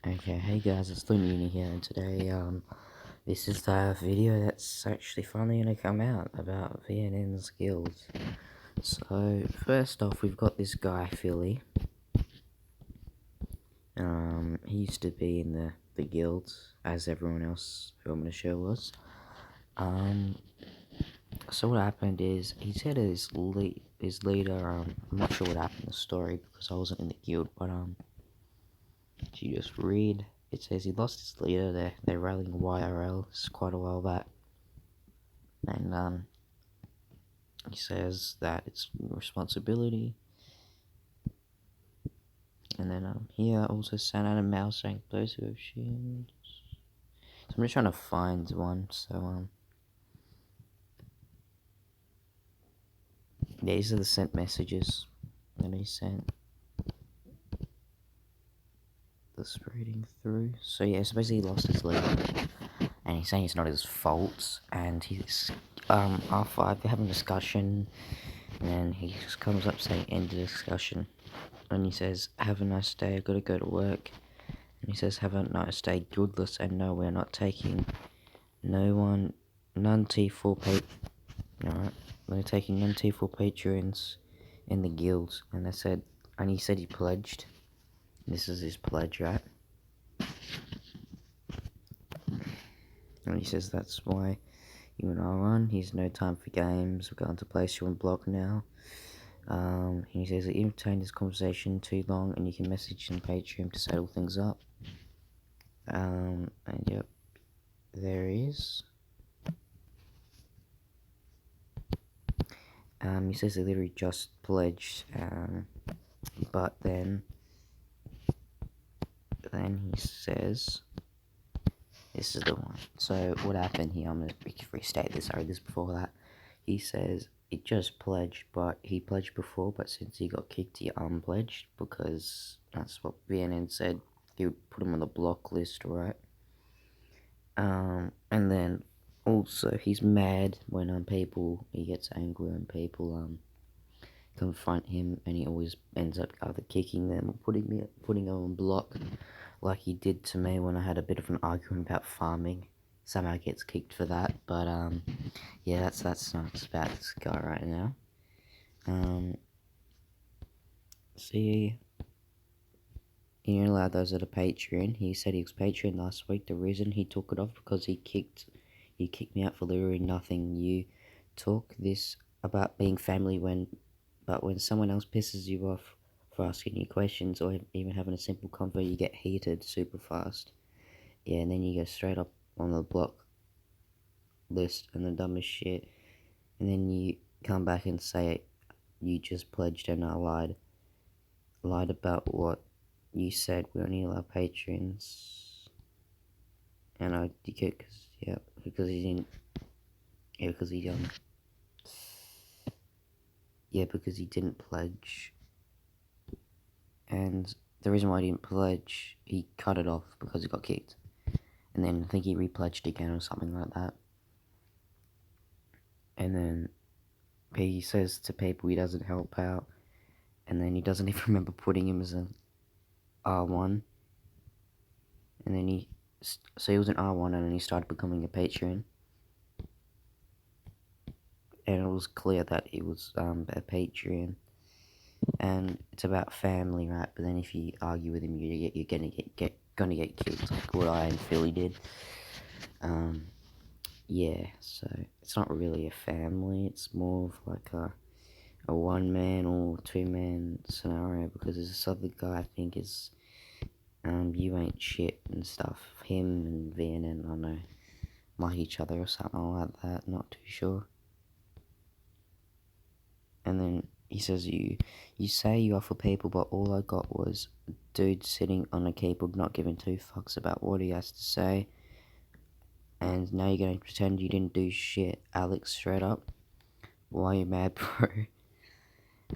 Okay, hey guys, it's Vnncz here, and today, this is the video that's actually finally gonna come out about Vnncz guilds. So, first off, we've got this guy, Philly. He used to be in the guilds, as everyone else who I'm gonna show was. So what happened is, he said his leader, I'm not sure what happened in the story, because I wasn't in the guild, but, if you just read, it says he lost his leader. They're rallying YRL. This is quite a while back, and he says that it's responsibility. And then here also sent out a mail saying those who have shields. So I'm just trying to find one. So these are the sent messages that he sent. Just reading through. So yeah, so basically he lost his leader, and he's saying it's not his fault, and he's after having a discussion, and then he just comes up saying end the discussion, and he says have a nice day, I gotta go to work, and he says have a nice day, goodless, and no, we're not taking none T4 alright, we're taking none T4 patrons in the guilds, and they said, and he said he pledged. This is his pledge, right? And he says that's why you and I run. He's no time for games. We're going to place you on block now. He says that you've retained this conversation too long, and you can message in Patreon to settle things up. And yep, there he is. He says they literally just pledged, but then he says, this is the one. So what happened here, I'm going to restate this, I read this before that. He says, it just pledged, but he pledged before, but since he got kicked, he unpledged, because that's what Vnncz said, he would put him on the block list, right? And then, also, he's mad when, he gets angry when people, confront him, and he always ends up either kicking them or putting them on block, like he did to me when I had a bit of an argument about farming. Somehow gets kicked for that, but yeah, that's not about this guy right now. See, you're not allowed those at a Patreon. He said he was Patreon last week. The reason he took it off because he kicked me out for literally nothing. You talk this about being family but when someone else pisses you off for asking you questions or even having a simple convo, you get heated super fast. Yeah, and then you go straight up on the block list and the dumbest shit, and then you come back and say you just pledged and I lied about what you said. We only allow patrons, and I did because he didn't, because he didn't pledge, and the reason why he didn't pledge, he cut it off because he got kicked, and then I think he repledged again or something like that, and then he says to people he doesn't help out, and then he doesn't even remember putting him as an R1, and then so he was an R1 and then he started becoming a Patreon, and it was clear that he was a Patreon, and it's about family, right? But then if you argue with him, you're gonna get kicked, like what I and Philly did. Yeah, so it's not really a family, it's more of like a one-man or two-man scenario, because there's this other guy I think is, you ain't shit and stuff. Him and Vnncz, I don't know, like each other or something like that, not too sure. And then he says you say you offer people, but all I got was a dude sitting on a keyboard not giving two fucks about what he has to say. And now you're going to pretend you didn't do shit, Alex, straight up. Why are you mad, bro?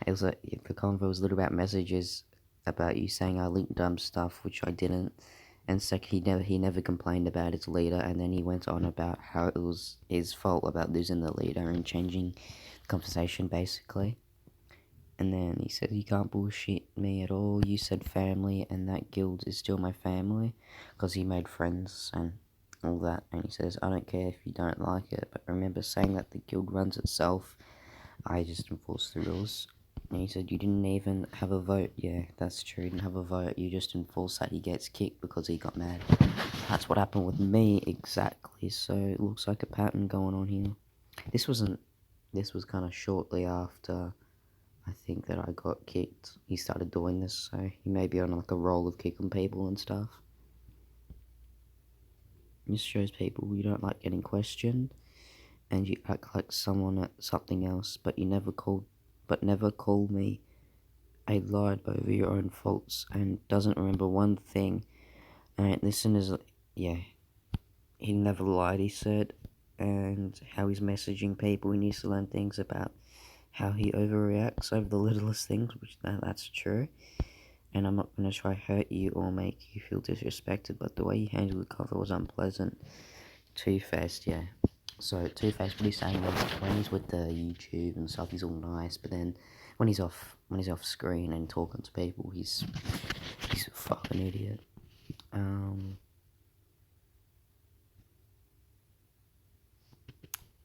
It was the convo was a little about messages about you saying I linked dumb stuff, which I didn't. And second, he never complained about his leader, and then he went on about how it was his fault about losing the leader and changing the conversation, basically. And then he said, you can't bullshit me at all. You said family, and that guild is still my family. Because he made friends and all that. And he says, I don't care if you don't like it. But remember saying that the guild runs itself. I just enforce the rules. And he said, you didn't even have a vote. Yeah, that's true. You didn't have a vote. You just enforced that he gets kicked because he got mad. That's what happened with me, exactly. So it looks like a pattern going on here. This was kind of shortly after, I think, that I got kicked. He started doing this, so he may be on like a roll of kicking people and stuff. This shows people you don't like getting questioned, and you act like someone at something else, but never call me. I lied over your own faults and doesn't remember one thing. Alright, listen is, yeah, he never lied, he said, and how he's messaging people, he needs to learn things about how he overreacts over the littlest things, which that's true. And I'm not going to try hurt you or make you feel disrespected, but the way he handled the cover was unpleasant. Two-faced, yeah. So Two-faced, what he's saying is when he's with the YouTube and stuff, he's all nice, but then when he's off screen and talking to people, he's a fucking idiot.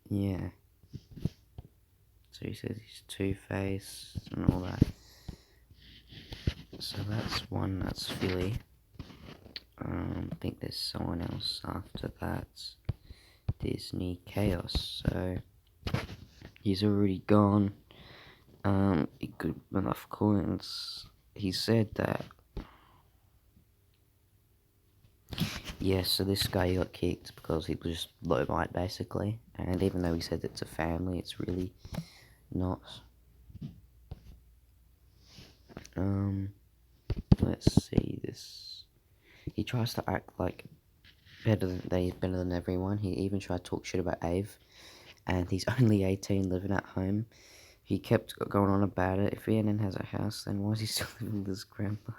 Yeah. So he says he's Two-faced and all that. So that's one, that's Philly. I think there's someone else after that. Disney Chaos. So he's already gone. He could enough coins. He said that. Yeah, so this guy got kicked because he was just low bite basically. And even though he said it's a family, it's really not. Let's see this. He tries to act like better than everyone. He even tried to talk shit about Ave, and he's only 18, living at home. He kept going on about it. If Vnncz has a house, then why is he still living with his grandpa?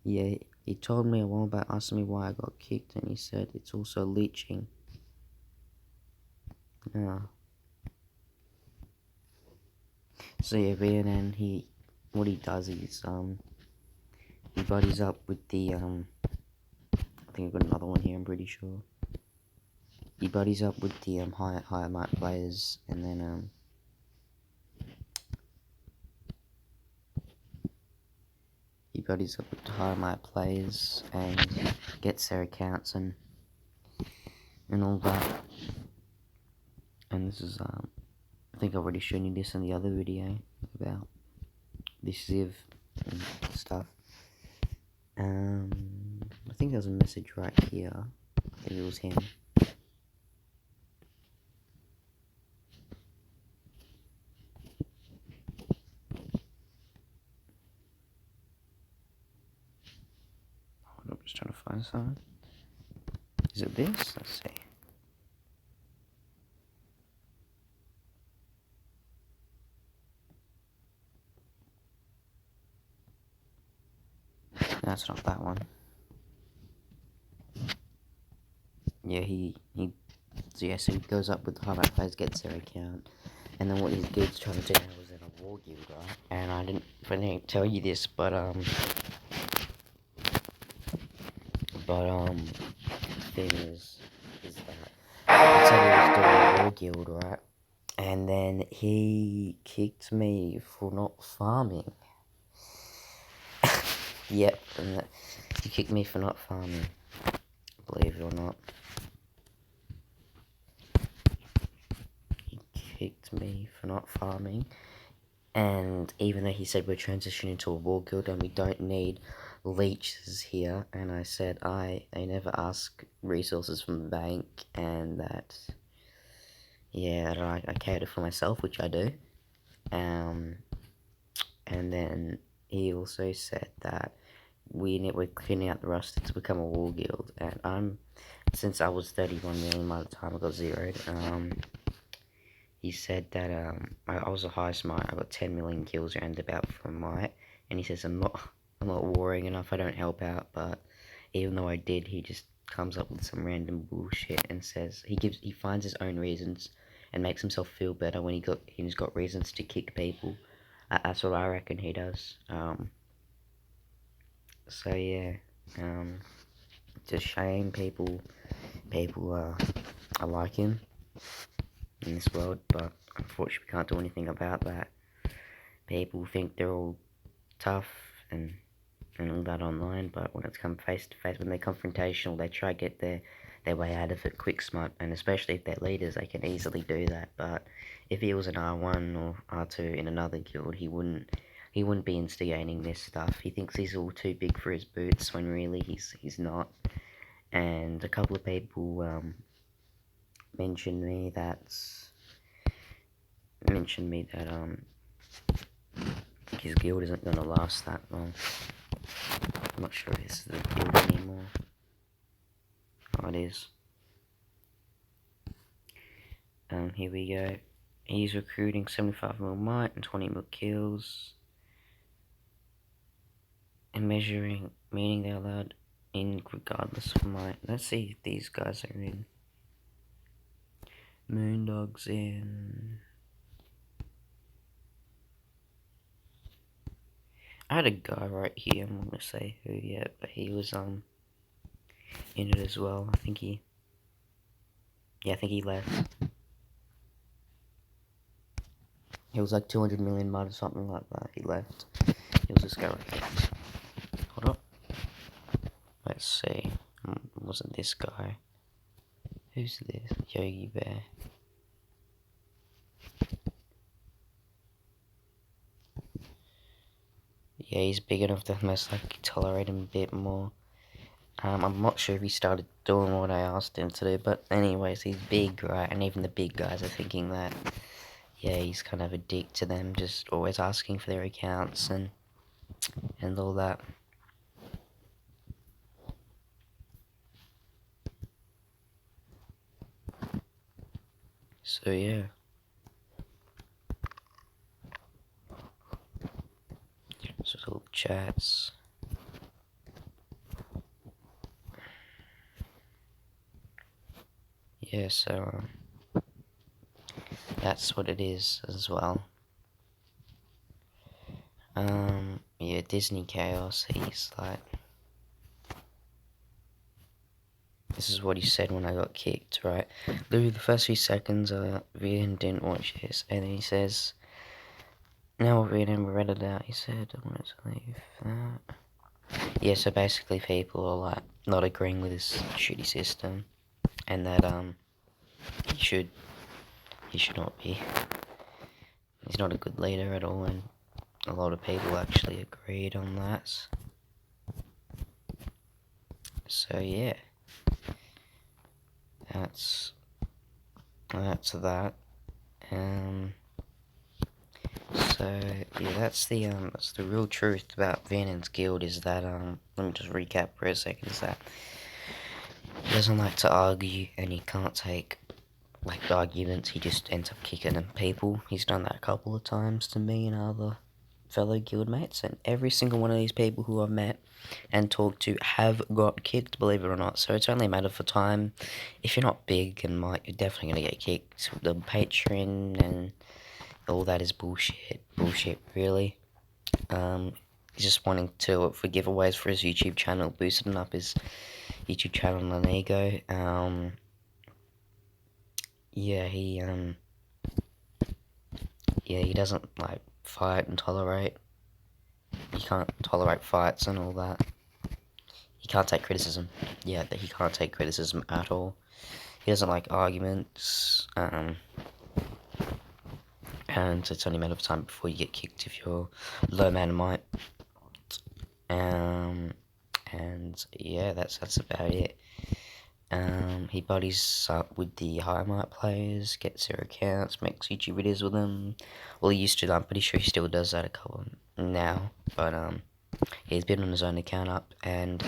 Yeah, he told me a while back, asking me why I got kicked, and he said it's also leeching. Yeah. So yeah, Vnncz, what he does is, he buddies up with the, I think I've got another one here, I'm pretty sure. He buddies up with the, higher mark players, and then, he buddies up with the higher mark players, and gets their accounts, and all that. And this is, I think I've already shown you this in the other video, about this Ziv and stuff. I think there's a message right here. I think it was him. I'm just trying to find something. Is it this? Let's see. That's not that one. Yeah, so he goes up with the high rank players, gets their account, and then what his guild's trying to do now is in a war guild, right? And I didn't tell you this, but the thing is that I said he was doing a war guild, right? And then he kicked me for not farming. Yep, and he kicked me for not farming, believe it or not. He kicked me for not farming, and even though he said we're transitioning to a war guild and we don't need leeches here, and I said I never ask resources from the bank, and that, yeah, I cater for myself, which I do. And then he also said that we're cleaning out the roster to become a war guild, and since I was 31 million by the time I got zeroed, he said that I was the highest might. I got 10 million kills around about from might, and he says I'm not warring enough. I don't help out, but even though I did, he just comes up with some random bullshit and says he finds his own reasons, and makes himself feel better when he's got reasons to kick people. That's what I reckon he does. So yeah, it's a shame people are like him in this world, but unfortunately we can't do anything about that. People think they're all tough and all that online, but when it's come face to face, when they're confrontational, they try to get their way out of it quick, smart, and especially if they're leaders, they can easily do that. But if he was an R1 or R2 in another guild, he wouldn't be instigating this stuff. He thinks he's all too big for his boots when really he's not. And a couple of people mentioned me that his guild isn't gonna last that long. I'm not sure if this is the guild anymore. Oh, it is. Here we go. He's recruiting 75 mil might and 20 mil kills. And measuring, meaning they're allowed in regardless of might. Let's see if these guys are in. Moondog's in. I had a guy right here, I'm not gonna say who yet, but he was in it as well. I think he left. It was like 200 million mud or something like that. He left. It was this guy right here. Hold up. Let's see. It wasn't this guy. Who's this? Yogi Bear. Yeah, he's big enough to most likely tolerate him a bit more. I'm not sure if he started doing what I asked him to do, but anyways, he's big, right? And even the big guys are thinking that, yeah, he's kind of a dick to them, just always asking for their accounts and all that. So yeah. So little chats. Yeah, so that's what it is as well. Yeah, Disney Chaos, he's like, this is what he said when I got kicked, right? Literally the first few seconds, Vian didn't watch this, and then he says, now Vian read it out, he said, I want to leave that. Yeah, so basically people are like, not agreeing with this shitty system, and that, he should not be. He's not a good leader at all, and a lot of people actually agreed on that. So yeah, that's that. So yeah, that's the real truth about Vnncz Guild is that let me just recap for a second. Is that he doesn't like to argue and he can't take like arguments. He just ends up kicking at people. He's done that a couple of times to me and other fellow guildmates, and every single one of these people who I've met and talked to have got kicked, believe it or not. So it's only a matter of time. If you're not big and might, you're definitely gonna get kicked. The Patreon and all that is bullshit, really. He's just wanting to for giveaways for his YouTube channel, boosting up his YouTube channel and ego. Yeah, he doesn't like fight and tolerate. He can't tolerate fights and all that. He can't take criticism. Yeah, he can't take criticism at all. He doesn't like arguments. And it's only a matter of time before you get kicked if you're low man of might. And yeah, that's about it. He buddies up with the high might players, gets their accounts, makes YouTube videos with them. Well, he used to. I'm pretty sure he still does that a couple now, but he's been on his own account up, and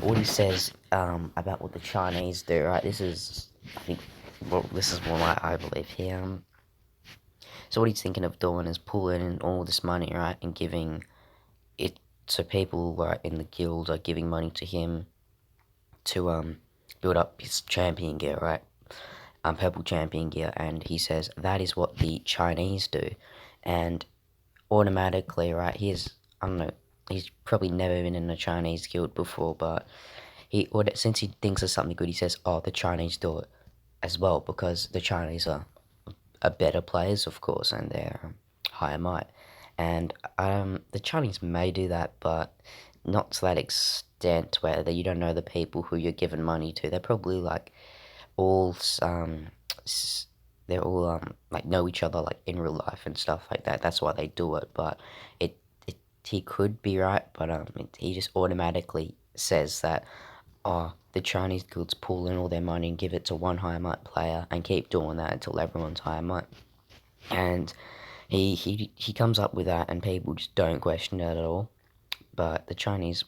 what he says about what the Chinese do, right? This is, I think, well, this is what I believe here. So what he's thinking of doing is pulling in all this money, right, and giving it to people right in the guild are giving money to him to build up his champion gear, right? purple champion gear, and he says that is what the Chinese do, and automatically, right, I don't know, he's probably never been in a Chinese guild before, but since he thinks of something good, he says, oh, the Chinese do it as well, because the Chinese are better players, of course, and they're higher might. And the Chinese may do that, but not to that extent where you don't know the people who you're giving money to. They're probably like all they're all like know each other like in real life and stuff like that. That's why they do it. But he could be right, but he just automatically says that, oh, the Chinese guilds pull in all their money and give it to one high might player and keep doing that until everyone's high might. And he comes up with that, and people just don't question it at all. But the Chinese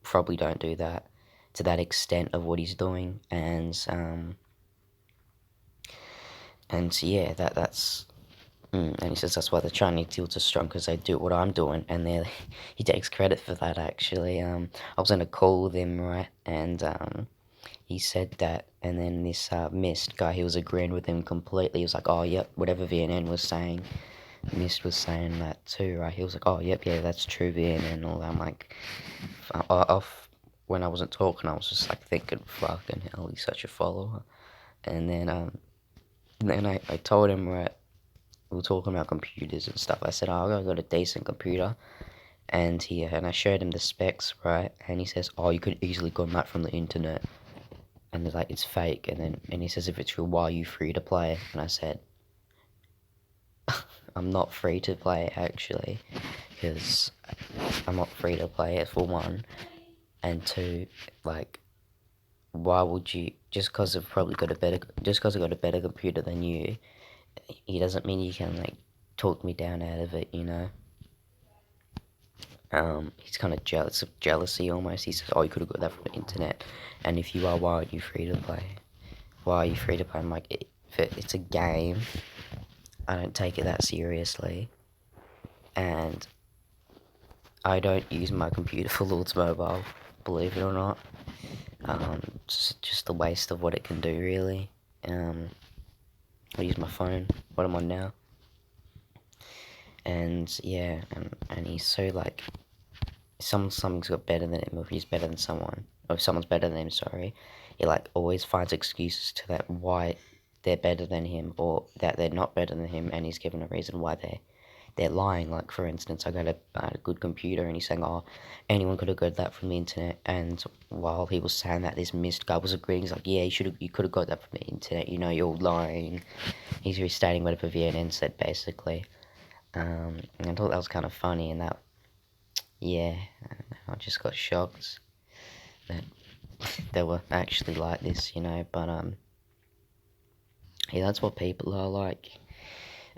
probably don't do that to that extent of what he's doing, and yeah, that's. And he says that's why the Chinese guilds are strong, because they do what I'm doing, and he takes credit for that, actually. I was in a call with him, right, and he said that, and then this Mist guy, he was agreeing with him completely. He was like, oh, yep, whatever VNN was saying, Mist was saying that too, right? He was like, oh, yep, yeah, that's true, VNN, and all that. I'm like, when I wasn't talking, I was just like thinking, fucking hell, he's such a follower. And then I told him, right, we were talking about computers and stuff. I said, oh, I got a decent computer. And I showed him the specs, right? And he says, oh, you could easily got that from the internet. And it's like, it's fake. And he says, if it's real, why are you free to play? And I said, I'm not free to play, actually. Because I'm not free to play it, for one. And two, like, why would you, just because I've got a better computer than you, he doesn't mean you can, like, talk me down out of it, you know? He's kind of jealous of jealousy almost. He says, oh, you could have got that from the internet. And if you are, why aren't you free to play? Why are you free to play? I'm like, if it's a game, I don't take it that seriously. And I don't use my computer for Lord's Mobile, believe it or not. It's just a waste of what it can do, really. I use my phone, what I'm on now. And yeah, and he's so like, something's got better than him, or if he's better than someone, or if someone's better than him, sorry, he like always finds excuses to that why they're better than him, or that they're not better than him, and he's given a reason why they're lying. Like, for instance, I got a good computer, and he's saying, oh, anyone could have got that from the internet. And while he was saying that, this Mist guy was agreeing. He's like, yeah, you could have got that from the internet, you know, you're lying. He's restating whatever VNN said, basically. And I thought that was kind of funny, and that, yeah, I just got shocked that they were actually like this, you know. But yeah, that's what people are like.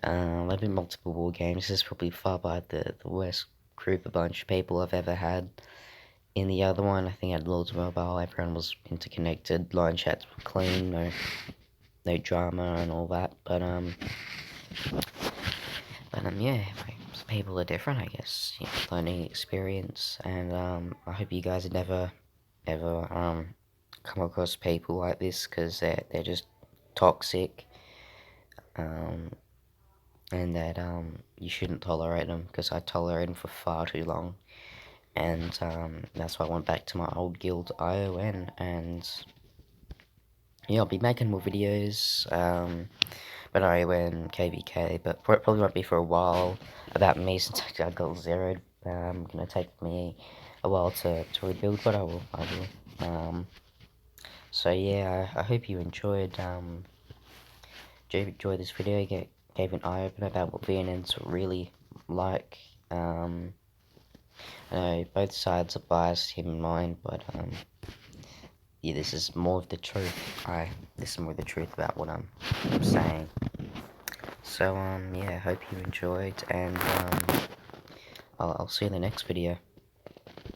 I've been multiple war games. This is probably far by the worst group, a bunch of people I've ever had. In the other one, I think I had Lords Mobile. Everyone was interconnected. Line chats were clean, no drama and all that. But yeah, people are different, I guess. You know, learning experience, and I hope you guys never ever come across people like this, because they're just toxic. And that you shouldn't tolerate them, because I tolerated them for far too long. And that's why I went back to my old guild, ION, and yeah, I'll be making more videos, but ION, KVK, but it probably won't be for a while, about me, since I got zeroed. Gonna take me a while to rebuild, but I will. So yeah, I hope you enjoyed, this video, gave an eye-opener about what VNN's really like. I know both sides are biased, him and mine, but yeah, this is more of the truth. This is more of the truth about what I'm saying. So yeah, I hope you enjoyed, and I'll see you in the next video.